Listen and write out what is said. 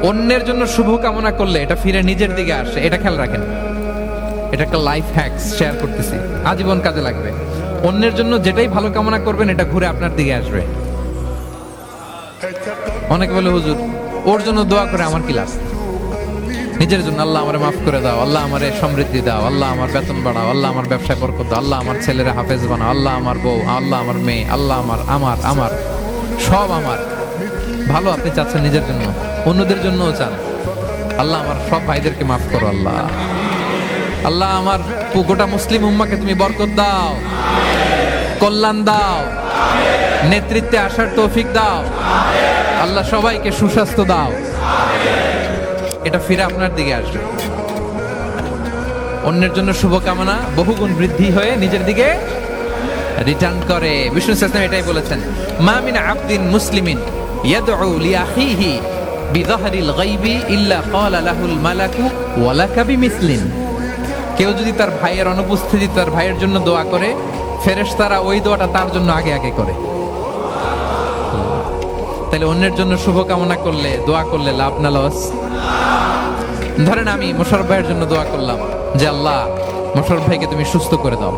অন্যের জন্য শুভ কামনা করলে এটা ফিরে নিজের দিকে আসে, এটা খেয়াল রাখেন। এটা একটা লাইফ হ্যাকস শেয়ার করতেছি, আজীবন কাজে লাগবে। অন্যের জন্য যেটাই ভালো কামনা করবেন এটা ঘুরে আপনার দিকে আসবে। অনেকে বলে হুজুর ওর জন্য দোয়া করে আমার কি লাভ? নিজের জন্য আল্লাহ আমারে মাফ করে দাও, আল্লাহ আমারে সমৃদ্ধি দাও, আল্লাহ আমার বেতন বাড়াও, আল্লাহ আমার ব্যবসায় বরকত দাও, আল্লাহ আমার ছেলেরা হাফেজ বানাও, আল্লাহ আমার বউ, আল্লাহ আমার মেয়ে, আল্লাহ আমার আমার আমার সব আমার ভালো আপনি চাচ্ছেন নিজের জন্য, অন্যদের জন্যও চান। আল্লাহ আমার সব ভাইদেরকে মাফ করো, আল্লাহ আল্লাহ আমার গোটা মুসলিম উম্মাকে তুমি বরকত দাও, কল্যাণ দাও, নেতৃত্বে আসার তৌফিক দাও, আল্লাহ সবাইকে সুস্বাস্থ্য দাও। এটা ফিরে আপনার দিকে আসবে। অন্যের জন্য শুভকামনা বহুগুণ বৃদ্ধি হয়ে নিজের দিকে রিটার্ন করে। বিষ্ণু সাল্লাল্লাহু এটাই বলেছেন, মা মিন আবদিন মুসলিমিন ইয়াদউ লিআখিহি বিযাহরিল গায়বি ইল্লা ক্বালা লাহুল মালাকু ওয়া লাকা বিমিসলিন। কেউ যদি তার ভাইয়ের অনুপস্থিতি তার ভাইয়ের জন্য দোয়া করে, ফেরেশতারা ওই দোয়াটা তার জন্য আগে আগে করে। তাহলে অন্যের জন্য শুভকামনা করলে, দোয়া করলে লাভ না লস? ধরেন আমি মোশাররফ ভাইয়ের জন্য দোয়া করলাম যে আল্লাহ মোশাররফ ভাইকে তুমি সুস্থ করে দাও,